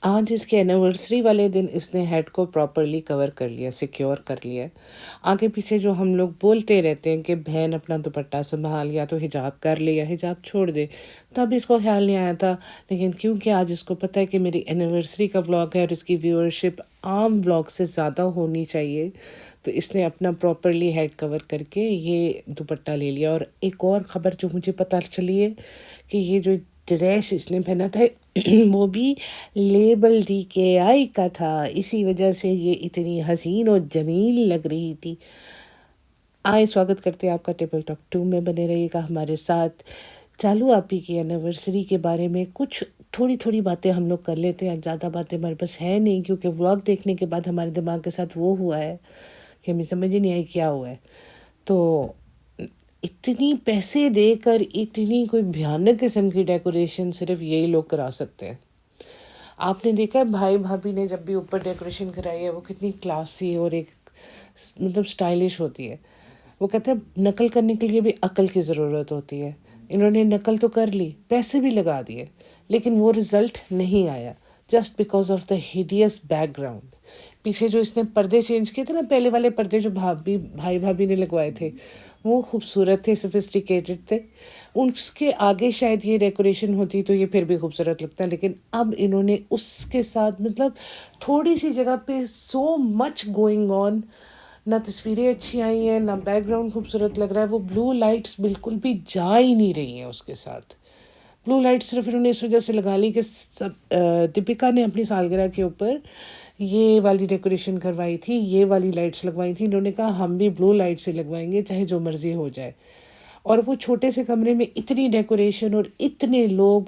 آج اس کے اینیورسری والے دن اس نے ہیڈ کو پراپرلی کور کر لیا، سیکیور کر لیا۔ آگے پیچھے جو ہم لوگ بولتے رہتے ہیں کہ بہن اپنا دوپٹہ سنبھال، یا تو حجاب کر لے یا حجاب چھوڑ دے، تب اس کو خیال نہیں آیا تھا۔ لیکن کیونکہ آج اس کو پتہ ہے کہ میری اینیورسری کا ولاگ ہے اور اس کی ویورشپ عام ولاگ سے زیادہ ہونی چاہیے، تو اس نے اپنا پراپرلی ہیڈ کور کر کے یہ دوپٹہ لے لیا۔ اور ایک اور خبر جو مجھے پتہ چلی ہے کہ یہ جو ڈریس اس نے پہنا تھا وہ بھی لیبل DKI کا تھا، اسی وجہ سے یہ اتنی حسین اور جمیل لگ رہی تھی۔ آئے سواگت کرتے ہیں آپ کا ٹیبل ٹاک 2 میں، بنے رہیے گا ہمارے ساتھ۔ چالو آپی کی اینیورسری کے بارے میں کچھ تھوڑی باتیں ہم لوگ کر لیتے ہیں، زیادہ باتیں ہمارے پاس ہے نہیں، کیونکہ ولاگ دیکھنے کے بعد ہمارے دماغ کے ساتھ وہ ہوا ہے کہ ہمیں سمجھ ہی نہیں آئی کیا ہوا ہے۔ تو اتنی پیسے دے کر اتنی کوئی بھیانک قسم کی ڈیکوریشن صرف یہی لوگ کرا سکتے ہیں۔ آپ نے دیکھا ہے بھائی بھابھی نے جب بھی اوپر ڈیکوریشن کرائی ہے وہ کتنی کلاسی اور ایک مطلب اسٹائلش ہوتی ہے۔ وہ کہتے ہیں نقل کرنے کے لیے بھی عقل کی ضرورت ہوتی ہے۔ انہوں نے نقل تو کر لی، پیسے بھی لگا دیے، لیکن وہ رزلٹ نہیں آیا، just because of the hideous background. پیچھے جو اس نے پردے چینج کیے تھے نا، پہلے والے پردے جو بھائی بھابھی نے لگوائے تھے وہ خوبصورت تھے، سوفسٹیکیٹڈ تھے۔ اس کے آگے شاید یہ ڈیکوریشن ہوتی تو یہ پھر بھی خوبصورت لگتا، لیکن اب انہوں نے اس کے ساتھ مطلب تھوڑی سی جگہ پہ سو مچ گوئنگ آن، نہ تصویریں اچھی آئی ہیں، نہ بیک گراؤنڈ خوبصورت لگ رہا ہے۔ وہ بلو لائٹس بالکل بھی جا ہی نہیں رہی ہیں اس کے ساتھ۔ بلو لائٹ صرف انہوں نے اس وجہ سے لگا لی کہ دیپیکا نے اپنی سالگرہ کے اوپر یہ والی ڈیکوریشن کروائی تھی، یہ والی لائٹس لگوائی تھیں، انہوں نے کہا ہم بھی بلو لائٹ سے لگوائیں گے چاہے جو مرضی ہو جائے۔ اور وہ چھوٹے سے کمرے میں اتنی ڈیکوریشن اور اتنے لوگ۔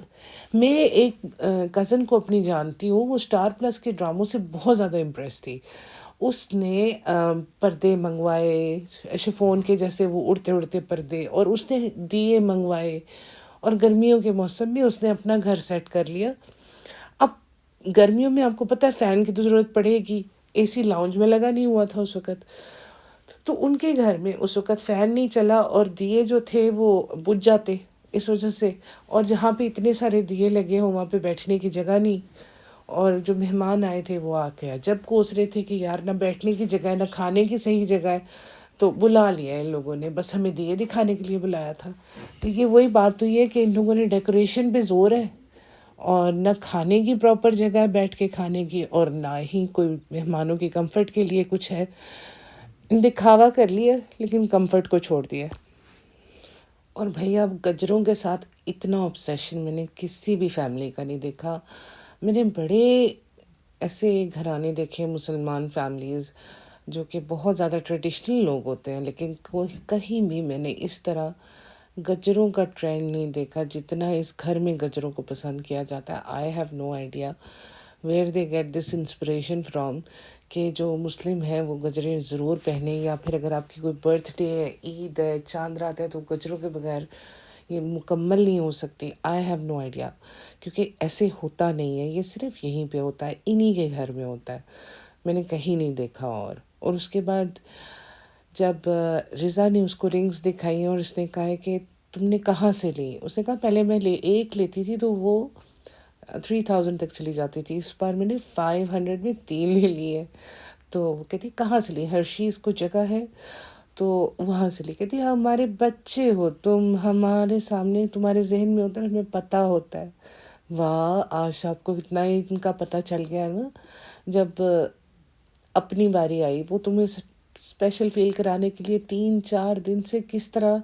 میں ایک کزن کو اپنی جانتی ہوں، وہ اسٹار پلس کے ڈراموں سے بہت زیادہ امپریس تھی۔ اس نے پردے منگوائے شفون کے جیسے، وہ اڑتے اڑتے پردے، اور اس نے دیے منگوائے، اور گرمیوں کے موسم میں اس نے اپنا گھر سیٹ کر لیا۔ اب گرمیوں میں آپ کو پتہ ہے فین کی تو ضرورت پڑے گی، AC لاؤنج میں لگا نہیں ہوا تھا اس وقت، تو ان کے گھر میں اس وقت فین نہیں چلا اور دیے جو تھے وہ بجھ جاتے اس وجہ سے، اور جہاں پہ اتنے سارے دیے لگے ہوں وہاں پہ بیٹھنے کی جگہ نہیں، اور جو مہمان آئے تھے وہ آ کے جب کوس رہے تھے کہ یار نہ بیٹھنے کی جگہ ہے نہ کھانے کی صحیح جگہ ہے، تو بلا لیا ان لوگوں نے، بس ہمیں دیے دکھانے کے لیے بلایا تھا۔ تو یہ وہی بات ہوئی ہے کہ ان لوگوں نے ڈیکوریشن پہ زور ہے، اور نہ کھانے کی پراپر جگہ ہے بیٹھ کے کھانے کی، اور نہ ہی کوئی مہمانوں کی کمفرٹ کے لیے کچھ ہے۔ دکھاوا کر لیا لیکن کمفرٹ کو چھوڑ دیا۔ اور بھیا اب گجروں کے ساتھ اتنا obsession میں نے کسی بھی فیملی کا نہیں دیکھا۔ میں نے بڑے ایسے گھرانے دیکھے مسلمان فیملیز جو کہ بہت زیادہ ٹریڈیشنل لوگ ہوتے ہیں، لیکن کہیں بھی میں نے اس طرح گجروں کا ٹرینڈ نہیں دیکھا جتنا اس گھر میں گجروں کو پسند کیا جاتا ہے۔ I have no idea where they get this inspiration from, کہ جو مسلم ہیں وہ گجرے ضرور پہنیں، یا پھر اگر آپ کی کوئی برتھ ڈے ہے، عید ہے، چاند رات ہے، تو گجروں کے بغیر یہ مکمل نہیں ہو سکتی۔ آئی ہیو نو آئیڈیا، کیونکہ ایسے ہوتا نہیں ہے، یہ صرف یہیں پہ ہوتا ہے، انہی کے گھر میں ہوتا ہے، میں نے کہیں نہیں دیکھا۔ اور اس کے بعد جب رضا نے اس کو رنگز دکھائی اور اس نے کہا ہے کہ تم نے کہاں سے لی، اس نے کہا پہلے میں ایک لیتی تھی تو وہ 3000 تک چلی جاتی تھی، اس بار میں نے 500 میں 3 لے لی ہے۔ تو وہ کہتی کہاں سے لی، ہرشیز کو جگہ ہے تو وہاں سے لی۔ کہتی ہمارے بچے ہو تم، ہمارے سامنے تمہارے ذہن میں ہوتا ہے، ہمیں پتہ ہوتا ہے۔ واہ، آج آپ کو اتنا ہی ان کا پتہ چل گیا نا۔ جب اپنی باری آئی وہ تمہیں اسپیشل فیل کرانے کے لیے 3-4 دن سے کس طرح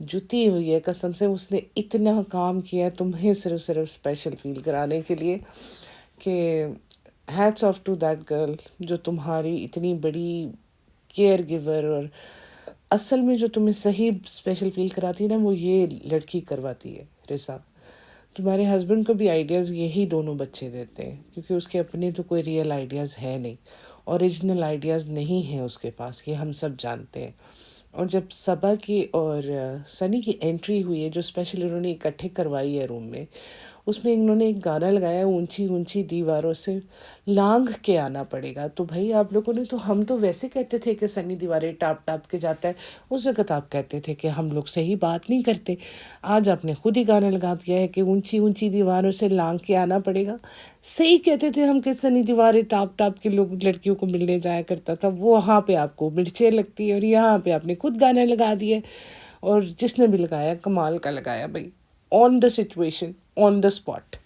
جتی ہوئی ہے، قسم سے اس نے اتنا کام کیا ہے تمہیں صرف اسپیشل فیل کرانے کے لیے، کہ hats of two that girl جو تمہاری اتنی بڑی کیئر گیور، اور اصل میں جو تمہیں صحیح اسپیشل فیل کراتی ہے نا وہ یہ لڑکی کرواتی ہے رضا۔ تمہارے ہسبینڈ کو بھی آئیڈیاز یہی دونوں بچے دیتے ہیں، کیونکہ اس کے اپنے تو کوئی ریئل آئیڈیاز ہے نہیں، اوریجنل آئیڈیاز نہیں ہیں اس کے پاس، یہ ہم سب جانتے ہیں۔ اور جب صبا کی اور سنی کی انٹری ہوئی ہے، جو اسپیشل انہوں نے اکٹھے کروائی ہے روم میں، اس میں انہوں نے ایک گانا لگایا، اونچی اونچی دیواروں سے لانگھ کے آنا پڑے گا. تو بھائی آپ لوگوں نے تو، ہم تو ویسے کہتے تھے کہ سنی دیواریں ٹاپ ٹاپ کے جاتا ہے، اس وقت آپ کہتے تھے کہ ہم لوگ صحیح بات نہیں کرتے. آج آپ نے خود ہی گانا لگا دیا ہے کہ اونچی اونچی دیواروں سے لانگھ کے آنا پڑے گا. صحیح کہتے تھے ہم کہ سنی دیواریں ٹاپ ٹاپ کے لوگ لڑکیوں کو ملنے جایا کرتا تھا. وہاں پہ آپ کو مرچیں لگتی ہے اور یہاں پہ آپ نے خود گانا لگا دیا. اور جس نے بھی لگایا کمال کا لگایا بھائی، آن the situation, on the spot.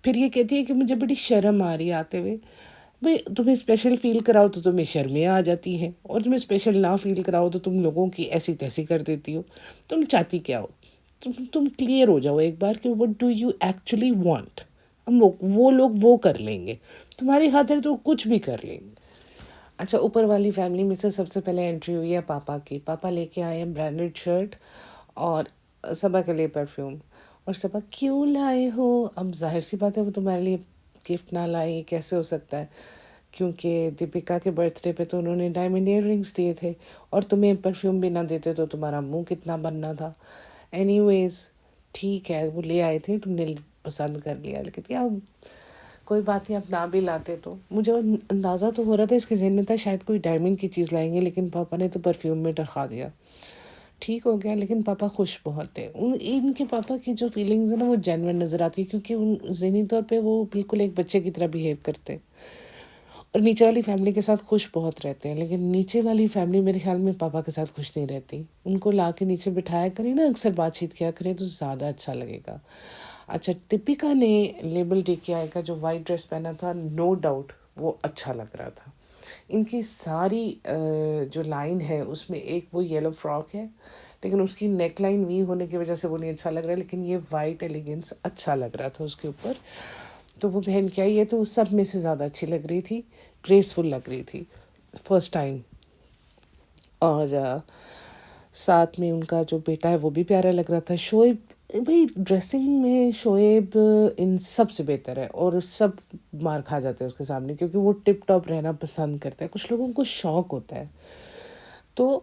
پھر یہ کہتی ہے کہ مجھے بڑی شرم آ رہی ہے آتے ہوئے. بھئی تمہیں اسپیشل فیل کراؤ تو تمہیں شرمیں آ جاتی ہیں، اور تمہیں اسپیشل نہ فیل کراؤ تو تم لوگوں کی ایسی تیسی کر دیتی ہو. تم چاہتی کیا ہو؟ تم کلیئر ہو جاؤ ایک بار کہ what do you actually want. ہم وہ لوگ وہ کر لیں گے تمہاری خاطر، تو کچھ بھی کر لیں گے. اچھا، اوپر والی فیملی میں سے سب سے پہلے انٹری ہوئی ہے پاپا کی. پاپا لے کے آئے ہیں برانڈیڈ شرٹ اور صبا کے لیے پرفیوم. اور صبا کیوں لائے ہو؟ اب ظاہر سی بات ہے وہ تمہارے لیے گفٹ نہ لائے، یہ کیسے ہو سکتا ہے؟ کیونکہ دیپیکا کے برتھ ڈے پہ تو انہوں نے ڈائمنڈ ایئر رنگس دیے تھے، اور تمہیں پرفیوم بھی نہ دیتے تو تمہارا منہ کتنا بننا تھا. اینی ویز ٹھیک ہے، وہ لے آئے تھے، تم نے پسند کر لیا. لیکن کیا کوئی بات نہیں، اب نہ بھی لاتے تو. مجھے اندازہ تو ہو رہا تھا، اس کے ذہن میں تھا شاید کوئی ڈائمنڈ کی چیز لائیں گے، لیکن پاپا نے تو پرفیوم میں ٹرخا دیا. ٹھیک ہو گیا، لیکن پاپا خوش بہت تھے. ان کے پاپا کی جو فیلنگز ہیں نا وہ جینوئن نظر آتی ہے، کیونکہ ان ذہنی طور پہ وہ بالکل ایک بچے کی طرح بیہیو کرتے ہیں. اور نیچے والی فیملی کے ساتھ خوش بہت رہتے ہیں، لیکن نیچے والی فیملی میرے خیال میں پاپا کے ساتھ خوش نہیں رہتی. ان کو لا کے نیچے بٹھایا کریں نا، اکثر بات چیت کیا کریں تو زیادہ اچھا لگے گا. اچھا، دیپیکا نے لیبل ڈے کے آئے کا جو وائٹ ڈریس پہنا تھا، نو ڈاؤٹ وہ اچھا لگ رہا تھا. ان کی ساری جو لائن ہے اس میں ایک وہ یلو فراک ہے، لیکن اس کی نیک لائن وی ہونے کی وجہ سے وہ نہیں اچھا لگ رہا ہے، لیکن یہ وائٹ ایلیگنس اچھا لگ رہا تھا اس کے اوپر. تو وہ پہن کے آئی ہے تو سب میں سے زیادہ اچھی لگ رہی تھی، گریسفل لگ رہی تھی فرسٹ ٹائم. اور ساتھ میں ان کا جو بیٹا ہے وہ بھی پیارا لگ رہا تھا. شعیب بھائی ڈریسنگ میں شعیب ان سب سے بہتر ہے، اور سب مار کھا جاتے ہیں اس کے سامنے، کیونکہ وہ ٹپ ٹاپ رہنا پسند کرتا ہے. کچھ لوگوں کو شوق ہوتا ہے، تو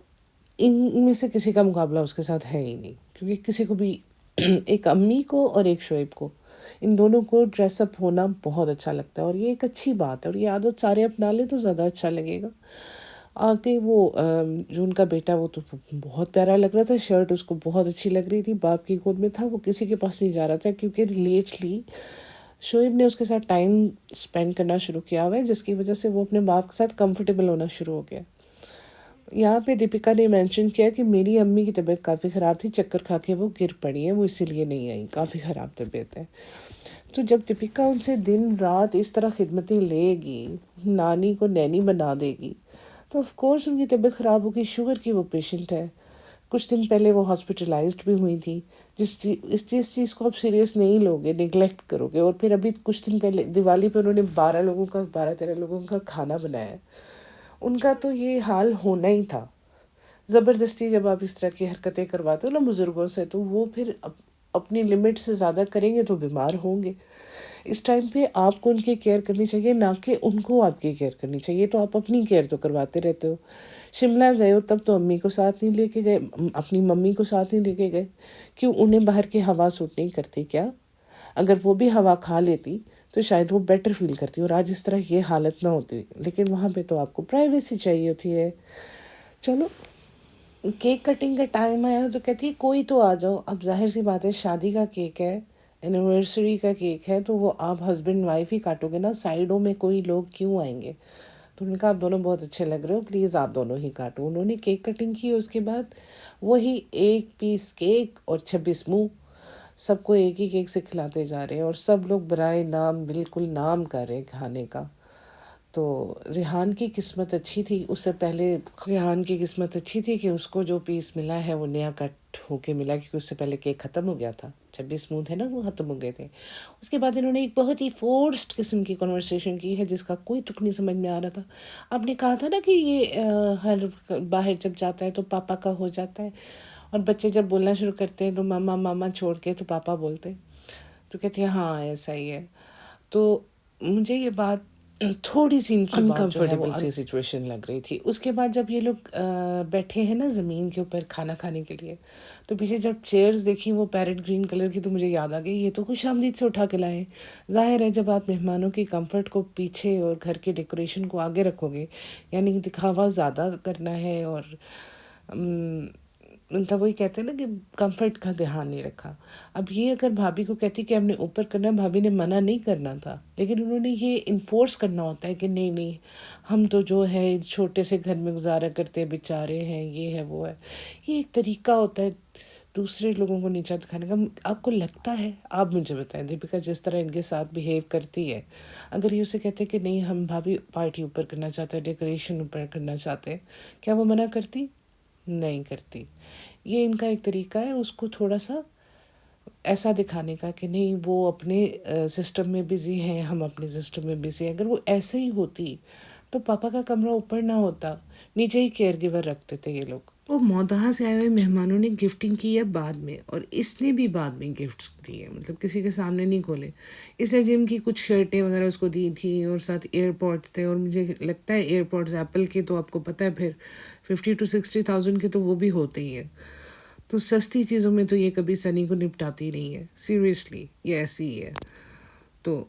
ان میں سے کسی کا مقابلہ اس کے ساتھ ہے ہی نہیں. کیونکہ کسی کو بھی ایک امی کو اور ایک شعیب کو، ان دونوں کو ڈریس اپ ہونا بہت اچھا لگتا ہے، اور یہ ایک اچھی بات ہے، اور یہ عادت سارے اپنا لیں تو زیادہ اچھا لگے گا. آگے وہ جو ان کا بیٹا وہ تو بہت پیارا لگ رہا تھا، شرٹ اس کو بہت اچھی لگ رہی تھی. باپ کی گود میں تھا، وہ کسی کے پاس نہیں جا رہا تھا، کیونکہ لیٹلی شعیب نے اس کے ساتھ ٹائم اسپینڈ کرنا شروع کیا ہوا ہے، جس کی وجہ سے وہ اپنے باپ کے ساتھ کمفرٹیبل ہونا شروع ہو گیا. یہاں پہ دیپیکا نے مینشن کیا کہ میری امی کی طبیعت کافی خراب تھی، چکر کھا کے وہ گر پڑی ہیں، وہ اسی لیے نہیں آئی، کافی خراب طبیعت ہے. تو جب دیپیکا ان سے دن رات اس طرح خدمتیں لے گی، نانی کو نینی بنا دے گی، تو آف کورس ان کی طبیعت خراب ہوگی. شوگر کی وہ پیشنٹ ہے، کچھ دن پہلے وہ ہاسپٹلائزڈ بھی ہوئی تھی. جس چیز کو آپ سیریس نہیں لوگے، نگلیکٹ کرو گے. اور پھر ابھی کچھ دن پہلے دیوالی پہ انہوں نے 12 لوگوں کا کھانا بنایا ہے. ان کا تو یہ حال ہونا ہی تھا. زبردستی جب آپ اس طرح کی حرکتیں کرواتے ہو نا بزرگوں سے، تو وہ پھر اپنی لمٹ سے زیادہ کریں گے تو بیمار ہوں گے. اس ٹائم پہ آپ کو ان کی کیئر کرنی چاہیے، نہ کہ ان کو آپ کی کیئر کرنی چاہیے. تو آپ اپنی کیئر تو کرواتے رہتے ہو. شملہ گئے ہو تب تو امی کو ساتھ نہیں لے کے گئے، اپنی ممی کو ساتھ نہیں لے کے گئے. کیوں؟ انہیں باہر کی ہوا سوٹ نہیں کرتی کیا؟ اگر وہ بھی ہوا کھا لیتی تو شاید وہ بیٹر فیل کرتی، اور آج اس طرح یہ حالت نہ ہوتی. لیکن وہاں پہ تو آپ کو پرائیویسی چاہیے ہوتی ہے. چلو، کیک کٹنگ کا ٹائم آیا تو کہتی ہے کوئی تو آ جاؤ. اب ظاہر سی بات ہے، شادی کا کیک ہے، اینیورسری کا کیک ہے، تو وہ آپ ہسبینڈ وائف ہی کاٹو گے نا، سائڈوں میں کوئی لوگ کیوں آئیں گے؟ تو انہوں نے کہا آپ دونوں بہت اچھے لگ رہے ہو، پلیز آپ دونوں ہی کاٹو. انہوں نے کیک کٹنگ کی. اس کے بعد وہی 1 پیس کیک اور 26 منہ، سب کو ایک ہی کیک سے کھلاتے جا رہے ہیں، اور سب لوگ برائے نام بالکل نام کر رہے کھانے کا. تو ریحان کی قسمت اچھی تھی، اس سے پہلے ریحان کی قسمت اچھی تھی کہ اس کو جو پیس ملا ہے وہ نیا کٹ ہو کے ملا، کیونکہ اس سے پہلے کیک ختم ہو گیا تھا. 26 منہ تھے نا، وہ ختم ہو گئے تھے. اس کے بعد انہوں نے ایک بہت ہی فورسڈ قسم کی کنورسیشن کی ہے، جس کا کوئی تک نہیں سمجھ میں آ رہا تھا. آپ نے کہا تھا نا کہ یہ ہر باہر جب جاتا ہے تو پاپا کا ہو جاتا ہے، اور بچے جب بولنا شروع کرتے ہیں تو ماما ماما چھوڑ کے تو پاپا بولتے ہیں. تو کہتے ہیں ہاں ایسا ہی ہے. تو مجھے یہ بات تھوڑی سی ان کی بات جو ہے وہ Uncomfortable سی سچویشن لگ رہی تھی. اس کے بعد جب یہ لوگ بیٹھے ہیں نا زمین کے اوپر کھانا کھانے کے لیے، تو پیچھے جب چیئرز دیکھی وہ پیرٹ گرین کلر کی، تو مجھے یاد آ گئی یہ تو خوش آمدید سے اٹھا کے لائے ہیں. ظاہر ہے جب آپ مہمانوں کی کمفرٹ کو پیچھے اور گھر کے ڈیکوریشن کو آگے رکھو گے، یعنی دکھاوا زیادہ کرنا ہے، اور مطلب وہی کہتے ہیں نا کہ کمفرٹ کا دھیان نہیں رکھا. اب یہ اگر بھابھی کو کہتی کہ ہم نے اوپر کرنا ہے، بھابھی نے منع نہیں کرنا تھا، لیکن انہوں نے یہ انفورس کرنا ہوتا ہے کہ نہیں نہیں، ہم تو جو ہے چھوٹے سے گھر میں گزارا کرتے بیچارے ہیں، یہ ہے وہ ہے. یہ ایک طریقہ ہوتا ہے دوسرے لوگوں کو نیچا دکھانے کا. آپ کو لگتا ہے، آپ مجھے بتائیں دیپیکا جس طرح ان کے ساتھ بیہیو کرتی ہے، اگر یہ اسے کہتے کہ نہیں ہم بھابھی پارٹی اوپر کرنا چاہتے ہیں، ڈیکوریشن اوپر کرنا چاہتے ہیں، کیا وہ منع کرتی؟ نہیں کرتی. یہ ان کا ایک طریقہ ہے اس کو تھوڑا سا ایسا دکھانے کا کہ نہیں وہ اپنے سسٹم میں بزی ہیں، ہم اپنے سسٹم میں بزی ہیں. اگر وہ ایسے ہی ہوتی تو پاپا کا کمرہ اوپر نہ ہوتا، نیچے ہی کیئر گیور رکھتے تھے یہ لوگ. وہ مودہا سے آئے ہوئے مہمانوں نے گفٹنگ کی ہے بعد میں، اور اس نے بھی بعد میں گفٹس دیے، مطلب کسی کے سامنے نہیں کھولے. اس نے جم کی کچھ شرٹیں وغیرہ اس کو دی تھیں، اور ساتھ ایئر پوڈس تھے، اور مجھے لگتا ہے ایئر پوڈس ایپل کے تو آپ کو پتہ ہے پھر 50,000 to 60,000 کے تو وہ بھی ہوتے ہی ہیں. تو سستی چیزوں میں تو یہ کبھی سنی کو نپٹاتی نہیں ہے، سیریسلی یہ ایسی ہی ہے. تو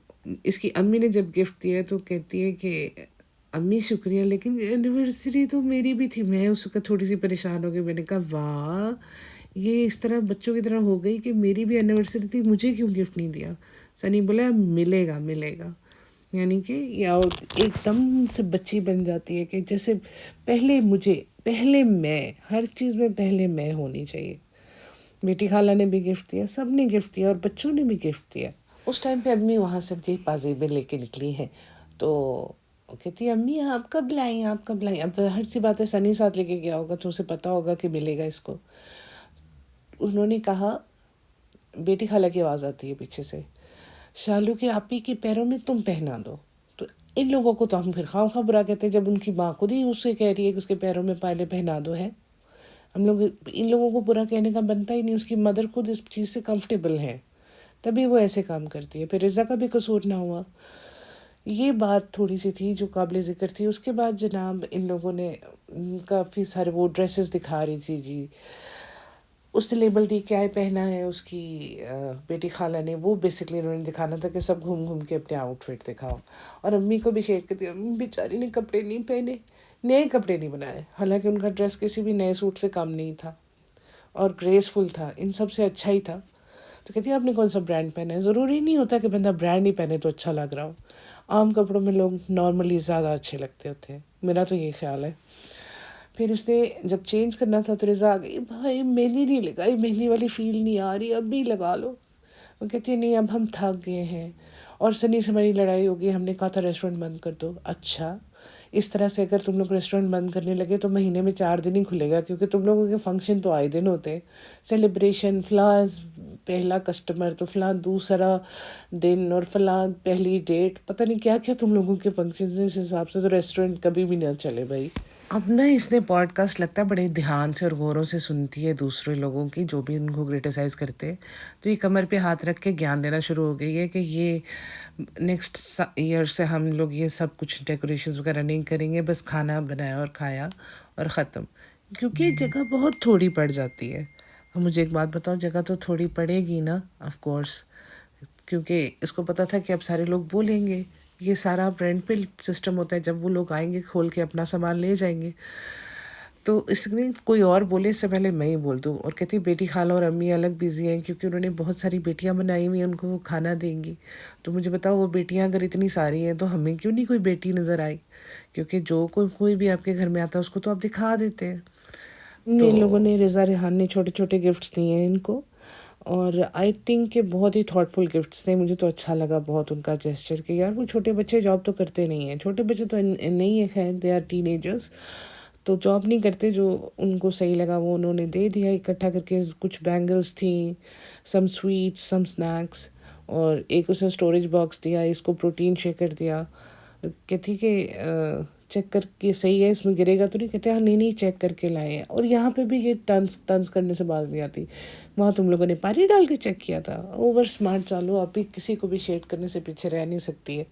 اس کی امی نے جب گفٹ دیا تو کہتی ہے کہ امی شکریہ، لیکن اینیورسری تو میری بھی تھی. میں اس وقت تھوڑی سی پریشان ہو گئی. میں نے کہا واہ، یہ اس طرح بچوں کی طرح ہو گئی کہ میری بھی اینیورسری تھی، مجھے کیوں گفٹ نہیں دیا. سنی بولا ملے گا ملے گا، یعنی کہ یا ایک دم سے بچی بن جاتی ہے کہ جیسے پہلے میں ہر چیز میں پہلے میں ہونی چاہیے. بیٹی خالہ نے بھی گفٹ دیا، سب نے گفٹ دیا، اور بچوں نے بھی گفٹ دیا. اس ٹائم پہ امی وہاں سے جی پازیبیں لے کے نکلی ہیں، تو وہ کہتی ہے امی آپ کب لائیں آپ کب لائیں. اب ہر سی بات ہے سنی ساتھ لے کے گیا ہوگا تو اسے پتہ ہوگا کہ ملے گا اس کو. انہوں نے کہا، بیٹی خالہ کی آواز آتی ہے پیچھے سے، شالو کے آپی کے پیروں میں تم پہنا دو. تو ان لوگوں کو تو ہم پھر خواہ خواہ برا کہتے ہیں جب ان کی ماں خود ہی اس سے کہہ رہی ہے کہ اس کے پیروں میں پہلے پہنا دو ہے. ہم لوگ ان لوگوں کو برا کہنے کا بنتا ہی نہیں. اس کی مدر خود اس چیز سے کمفرٹیبل ہے، تبھی وہ ایسے کام کرتی ہے. پھر رضا کا بھی قصور نہ ہوا. یہ بات تھوڑی سی تھی جو قابل ذکر تھی. اس کے بعد جناب ان لوگوں نے کافی سارے وہ ڈریسز دکھا رہی تھی جی. اس نے لیبل ڈی کیا ہے پہنا ہے اس کی بیٹی خالہ نے، وہ بیسکلی انہوں نے دکھانا تھا کہ سب گھوم گھوم کے اپنے آؤٹ فٹ دکھاؤ. اور امی کو بھی شیئر کر دیا، امی بیچاری نے کپڑے نہیں پہنے، نئے کپڑے نہیں بنائے. حالانکہ ان کا ڈریس کسی بھی نئے سوٹ سے کم نہیں تھا اور گریسفل تھا، ان سب سے اچھا ہی تھا. تو کہتی ہے آپ نے کون سا برانڈ پہنا ہے. ضروری نہیں ہوتا کہ بندہ برانڈ ہی پہنے تو اچھا لگ رہا ہو. عام کپڑوں میں لوگ نارملی زیادہ اچھے لگتے ہوتے ہیں، میرا تو یہ خیال ہے. پھر اس نے جب چینج کرنا تھا تو رضا آ گئی، بھائی مہندی نہیں لگائی، مہندی والی فیل نہیں آ رہی، اب بھی لگا لو. وہ کہتی ہے نہیں اب ہم تھک گئے ہیں، اور سنی سے ہماری لڑائی ہوگی، ہم نے کہا تھا ریسٹورینٹ بند کر دو. اچھا اس طرح سے اگر تم لوگ ریسٹورینٹ بند کرنے لگے تو مہینے میں 4 دن ہی کھلے گا، کیونکہ تم لوگوں کے فنکشن تو آئے دن ہوتے ہیں، سیلیبریشن، فلاں پہلا کسٹمر تو فلاں دوسرا دن، اور فلاں پہلی ڈیٹ، پتہ نہیں کیا کیا تم لوگوں کے فنکشن. اس حساب سے تو ریسٹورینٹ کبھی بھی نہ چلے بھائی. اب نا اس نے پوڈ کاسٹ لگتا ہے بڑے دھیان سے اور غوروں سے سنتی ہے دوسرے لوگوں کی جو بھی ان کو کرٹیسائز کرتے، تو یہ کمر پہ ہاتھ رکھ کے گیان دینا شروع ہو گئی ہے کہ یہ نیکسٹ ایئر سے ہم لوگ یہ سب کچھ ڈیکوریشنز وغیرہ نہیں کریں گے، بس کھانا بنایا اور کھایا اور ختم. کیونکہ جگہ بہت تھوڑی پڑ جاتی ہے. اب مجھے ایک بات بتاؤ، جگہ تو تھوڑی پڑے گی نا آف کورس، کیونکہ اس کو پتہ تھا کہ اب سارے لوگ بولیں گے. یہ سارا رینٹ پہ سسٹم ہوتا ہے، جب وہ لوگ آئیں گے کھول کے اپنا سامان لے جائیں گے. تو اس نے کوئی اور بولے اس سے پہلے میں ہی بول دوں. اور کہتی بیٹی خالہ اور امی الگ بزی ہیں کیونکہ انہوں نے بہت ساری بیٹیاں بنائی ہوئی ہیں، ان کو وہ کھانا دیں گی. تو مجھے بتاؤ وہ بیٹیاں اگر اتنی ساری ہیں تو ہمیں کیوں نہیں کوئی بیٹی نظر آئی، کیونکہ جو کوئی بھی آپ کے گھر میں آتا ہے اس کو تو آپ دکھا دیتے ہیں. تو ان لوگوں نے رضا ریحان نے چھوٹے چھوٹے گفٹس دیے ہیں ان کو، اور آئی تھنک کہ بہت ہی تھاٹ فل گفٹس تھے. مجھے تو اچھا لگا بہت ان کا جیسچر کہ یار وہ چھوٹے بچے جاب تو کرتے نہیں ہیں. چھوٹے بچے تو نہیں ہیں، خیر دے آر ٹین ایجرس، تو جاب نہیں کرتے. جو ان کو صحیح لگا وہ انہوں نے دے دیا اکٹھا کر کے. کچھ بینگلس تھیں، سم سویٹس، سم اسنیکس، اور ایک اس نے اسٹوریج باکس دیا، اس کو پروٹین شیکر دیا. کہتی کہ چیک کر کے صحیح ہے، اس میں گرے گا تو نہیں، کہتے ہیں نہیں نہیں چیک کر کے لائے ہیں. اور یہاں پہ بھی یہ طنز کرنے سے باز نہیں آتی. وہاں تم لوگوں نے پانی ڈال کے چیک کیا تھا. اوور اسمارٹ چالو، آپ بھی کسی کو بھی شیڈ کرنے سے پیچھے رہ نہیں سکتی ہے.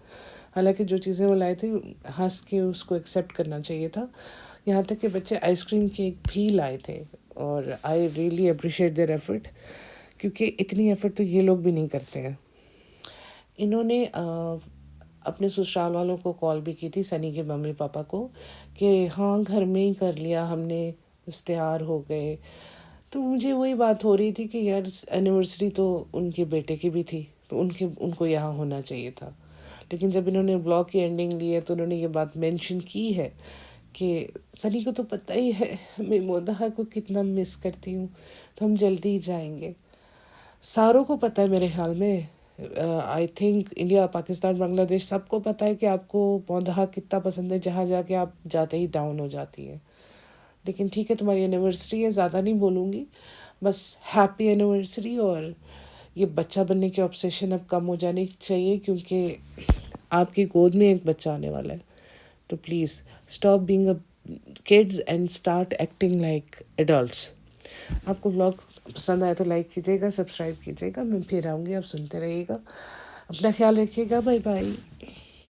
حالانکہ جو چیزیں وہ لائے تھے ہنس کے اس کو ایکسیپٹ کرنا چاہیے تھا. یہاں تک کہ بچے آئس کریم کیک بھی لائے تھے، اور I really appreciate their effort, کیونکہ اتنی ایفرٹ تو یہ لوگ بھی نہیں کرتے ہیں. انہوں نے اپنے سسرال والوں کو کال بھی کی تھی، سنی کے ممی پاپا کو، کہ ہاں گھر میں ہی کر لیا ہم نے، اشتہار ہو گئے. تو مجھے وہی بات ہو رہی تھی کہ یار اینیورسری تو ان کے بیٹے کی بھی تھی، تو ان کو یہاں ہونا چاہیے تھا. لیکن جب انہوں نے بلاگ کی اینڈنگ لی ہے تو انہوں نے یہ بات مینشن کی ہے کہ سنی کو تو پتہ ہی ہے میں مودہ کو کتنا مس کرتی ہوں، تو ہم جلدی ہی جائیں گے. ساروں کو پتہ ہے میرے خیال میں، آئی تھنک انڈیا، پاکستان، بنگلہ دیش سب کو پتہ ہے کہ آپ کو پوندہ کتنا پسند ہے، جہاں جا کے آپ جاتے ہی ڈاؤن ہو جاتی ہیں. لیکن ٹھیک ہے، تمہاری اینیورسری ہے، زیادہ نہیں بولوں گی، بس ہیپی اینیورسری. اور یہ بچہ بننے کی آبسیشن اب کم ہو جانی چاہیے، کیونکہ آپ کی گود میں ایک بچہ آنے والا ہے. تو please stop being a kids and start acting like adults. آپ کو ولاگ پسند آیا تو لائک کیجیے گا، سبسکرائب کیجیے گا. میں پھر آؤں گی، آپ سنتے رہیے گا. اپنا خیال رکھیے گا. Bye bye.